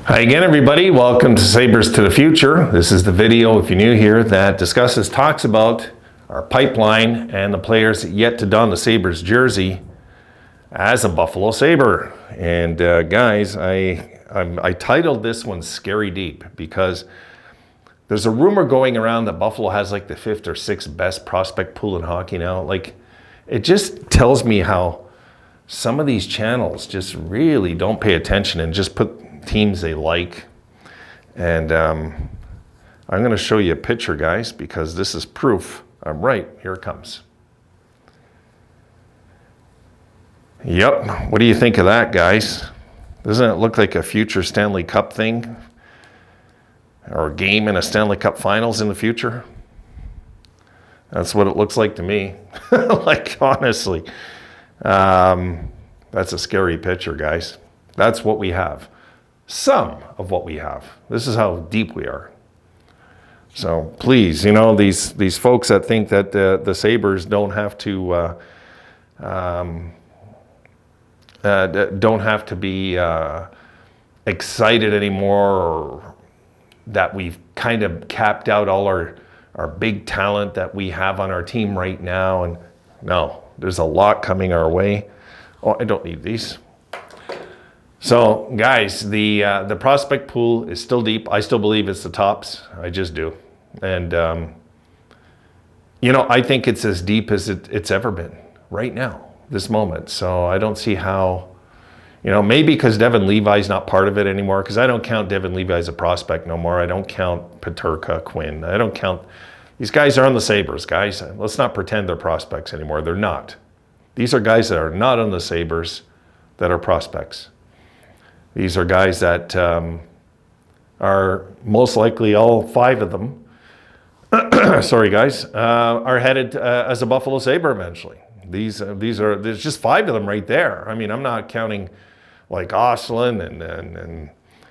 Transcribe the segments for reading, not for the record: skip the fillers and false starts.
Hi again, everybody. Welcome to Sabres to the Future. This is the video, if you're new here, that talks about our pipeline and the players yet to don the Sabres jersey as a Buffalo Sabre. And guys, I titled this one Scary Deep because there's a rumor going around that Buffalo has like the 5th or 6th best prospect pool in hockey now. Like, it just tells me how some of these channels just really don't pay attention and just put teams they like. And I'm going to show you a picture, guys, because this is proof I'm right. Here it comes. Yep. What do you think of that, guys? Doesn't it look like a future Stanley Cup thing? Or a game in a Stanley Cup Finals in the future? That's what it looks like to me. Like, honestly. That's a scary picture, guys. That's what we have. Some of what we have. This is how deep we are. So please, you know, these folks that think that the Sabres don't have to be excited anymore, or that we've kind of capped out all our big talent that we have on our team right now. And no, there's a lot coming our way. Oh, I don't need these. So, guys, the prospect pool is still deep. I still believe it's the tops. I just do. And, you know, I think it's as deep as it's ever been right now, this moment. So I don't see how, you know, maybe because Devin Levi's not part of it anymore, because I don't count Devin Levi as a prospect no more. I don't count Peterka, Quinn. I don't count. These guys are on the Sabres, guys. Let's not pretend they're prospects anymore. They're not. These are guys that are not on the Sabres that are prospects. These are guys that are most likely, all 5 of them, sorry guys, are headed as a Buffalo Sabre eventually. There's just 5 of them right there. I mean, I'm not counting like Oslin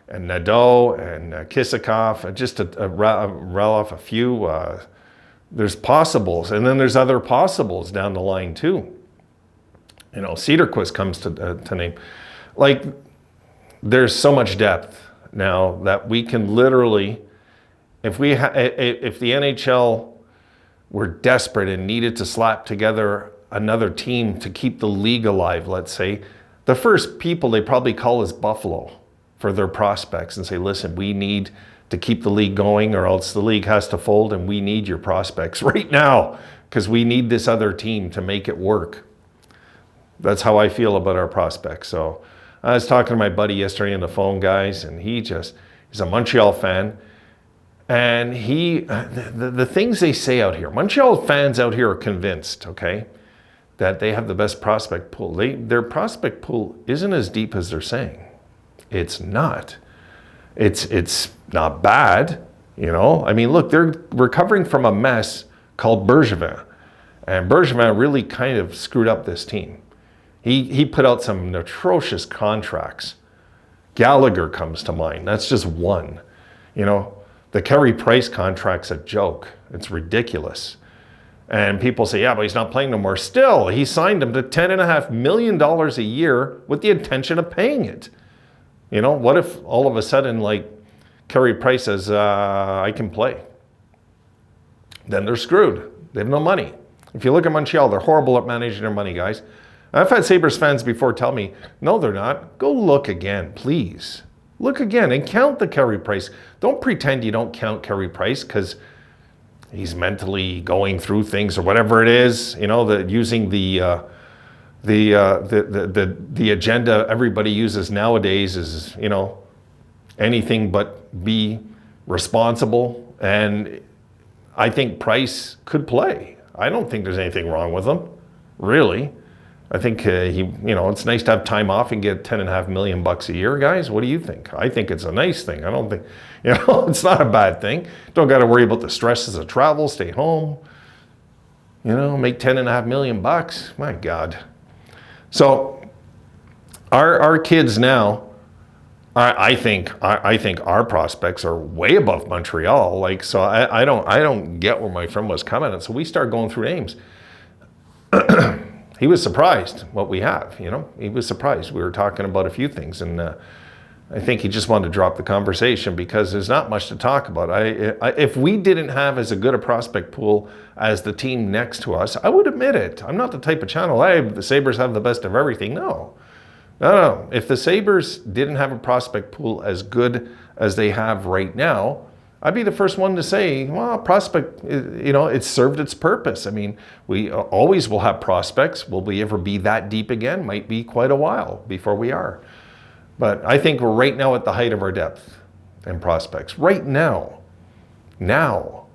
and Nadeau and Kisakov, just to rattle off a few. There's possibles, and then there's other possibles down the line too. You know, Cedarquist comes to name. Like, there's so much depth now that we can literally, if the NHL were desperate and needed to slap together another team to keep the league alive, let's say, the first people they probably call is Buffalo for their prospects and say, listen, we need to keep the league going or else the league has to fold, and we need your prospects right now because we need this other team to make it work. That's how I feel about our prospects. So I was talking to my buddy yesterday on the phone, guys, and he's a Montreal fan. And the things they say out here, Montreal fans out here are convinced, okay, that they have the best prospect pool. Their prospect pool isn't as deep as they're saying. It's not. It's not bad, you know. I mean, look, they're recovering from a mess called Bergevin. And Bergevin really kind of screwed up this team. He put out some atrocious contracts. Gallagher comes to mind. That's just one. You know, the Carey Price contract's a joke. It's ridiculous. And people say, yeah, but he's not playing no more. Still, he signed him to $10.5 million a year with the intention of paying it. You know, what if all of a sudden, like, Carey Price says, I can play? Then they're screwed. They have no money. If you look at Montreal, they're horrible at managing their money, guys. I've had Sabres fans before tell me, no, they're not. Go look again, please. Look again and count the Carey Price. Don't pretend you don't count Carey Price because he's mentally going through things or whatever it is. You know, using the agenda everybody uses nowadays is, you know, anything but be responsible. And I think Price could play. I don't think there's anything wrong with him, really. I think you know, it's nice to have time off and get $10.5 million a year, guys. What do you think? I think it's a nice thing. I don't think, you know, it's not a bad thing. Don't got to worry about the stresses of travel, stay home, you know, make $10.5 million. My God. So our kids now, I think our prospects are way above Montreal. Like, so I don't get where my friend was coming. And so we start going through names. He was surprised what we have, you know. He was surprised. We were talking about a few things, and I think he just wanted to drop the conversation because there's not much to talk about. If we didn't have as a good a prospect pool as the team next to us, I would admit it. I'm not the type of channel, hey, the Sabres have the best of everything. No. No. If the Sabres didn't have a prospect pool as good as they have right now, I'd be the first one to say, well, prospect, it's served its purpose. I mean, we always will have prospects. Will we ever be that deep again? Might be quite a while before we are. But I think we're right now at the height of our depth and prospects. Right now. Now.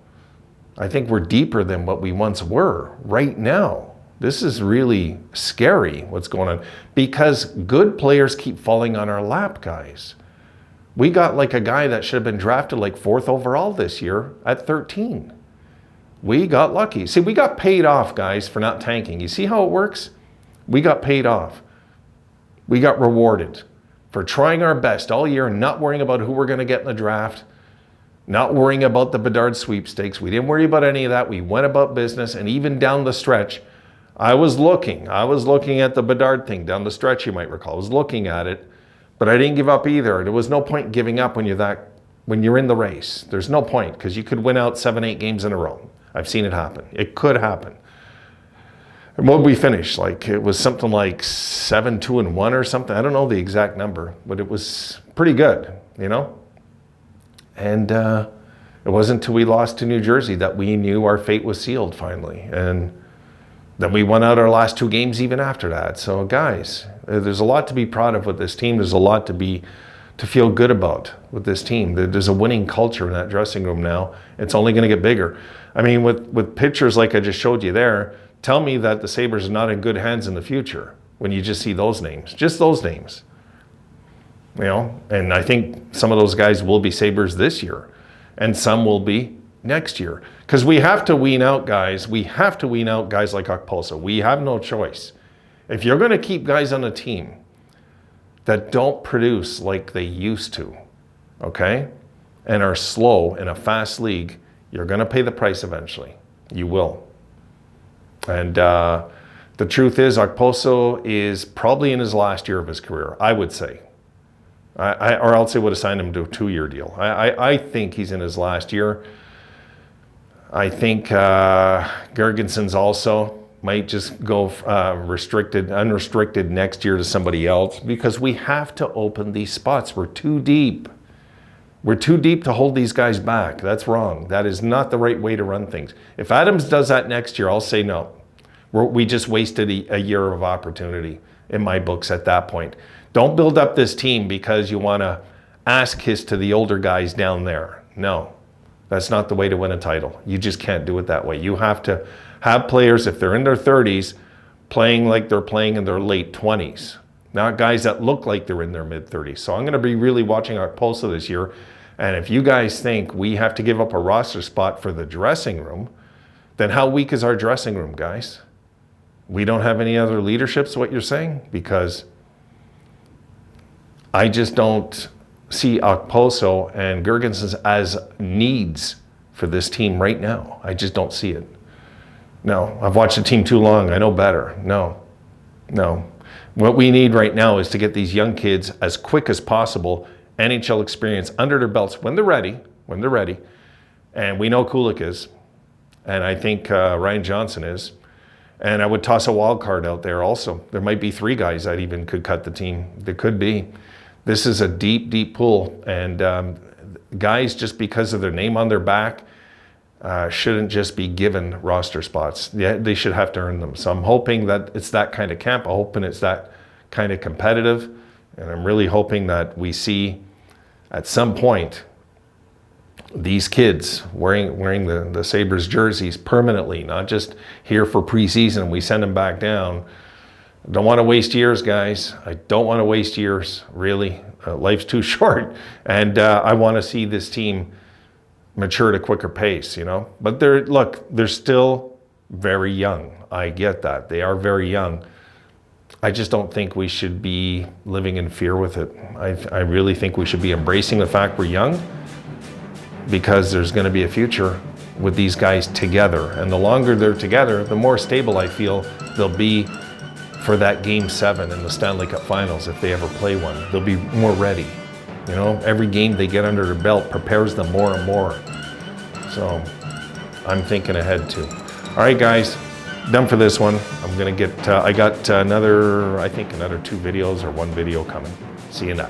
I think we're deeper than what we once were. Right now. This is really scary what's going on. Because good players keep falling on our lap, guys. We got like a guy that should have been drafted like 4th overall this year at 13. We got lucky. See, we got paid off, guys, for not tanking. You see how it works? We got paid off. We got rewarded for trying our best all year and not worrying about who we're going to get in the draft, not worrying about the Bedard sweepstakes. We didn't worry about any of that. We went about business, and even down the stretch, I was looking at the Bedard thing down the stretch, you might recall. I was looking at it, but I didn't give up either. There was no point giving up when you're in the race. There's no point, because you could win out 7-8 games in a row. I've seen it happen. It could happen. And what did we finish? Like, it was something like 7-2-1 or something. I don't know the exact number, but it was pretty good, And it wasn't until we lost to New Jersey that we knew our fate was sealed finally. And then we won out our last 2 games even after that. So guys, there's a lot to be proud of with this team. There's a lot to feel good about with this team. There's a winning culture in that dressing room now. It's only going to get bigger. I mean, with pictures like I just showed you there, tell me that the Sabres are not in good hands in the future when you just see those names, just those names. And I think some of those guys will be Sabres this year, and some will be next year. Because we have to wean out guys. We have to wean out guys like Okposo. We have no choice. If you're going to keep guys on a team that don't produce like they used to, okay, and are slow in a fast league, you're going to pay the price eventually. You will. And the truth is, Okposo is probably in his last year of his career, I would say. Or else they would have signed him to a 2-year deal. I think he's in his last year. I think Gergensen's also might just go unrestricted next year to somebody else, because we have to open these spots. We're too deep. We're too deep to hold these guys back. That's wrong. That is not the right way to run things. If Adams does that next year, I'll say no. We just wasted a year of opportunity in my books at that point. Don't build up this team because you want to ask his to the older guys down there. No, that's not the way to win a title. You just can't do it that way. You have to have players, if they're in their 30s, playing like they're playing in their late 20s. Not guys that look like they're in their mid-30s. So I'm going to be really watching Okposo this year. And if you guys think we have to give up a roster spot for the dressing room, then how weak is our dressing room, guys? We don't have any other leaderships, what you're saying? Because I just don't see Okposo and Gergensen as needs for this team right now. I just don't see it. No, I've watched the team too long. I know better. No. What we need right now is to get these young kids as quick as possible NHL experience under their belts when they're ready. And we know Kulik is. And I think Ryan Johnson is. And I would toss a wild card out there also. There might be 3 guys that even could cut the team. There could be. This is a deep, deep pool. And guys, just because of their name on their back, shouldn't just be given roster spots. Yeah, they should have to earn them. So I'm hoping that it's that kind of camp. I'm hoping it's that kind of competitive. And I'm really hoping that we see at some point these kids wearing the Sabres jerseys permanently, not just here for preseason. We send them back down. Don't want to waste years, guys. I don't want to waste years, really. Life's too short. And I want to see this team mature at a quicker pace, But they're still very young. I get that. They are very young. I just don't think we should be living in fear with it. I really think we should be embracing the fact we're young, because there's going to be a future with these guys together. And the longer they're together, the more stable I feel they'll be for that Game 7 in the Stanley Cup Finals if they ever play one. They'll be more ready. You know, every game they get under their belt prepares them more and more. So I'm thinking ahead too. All right, guys, done for this one. I'm gonna get, I got another 2 videos or 1 video coming. See you now.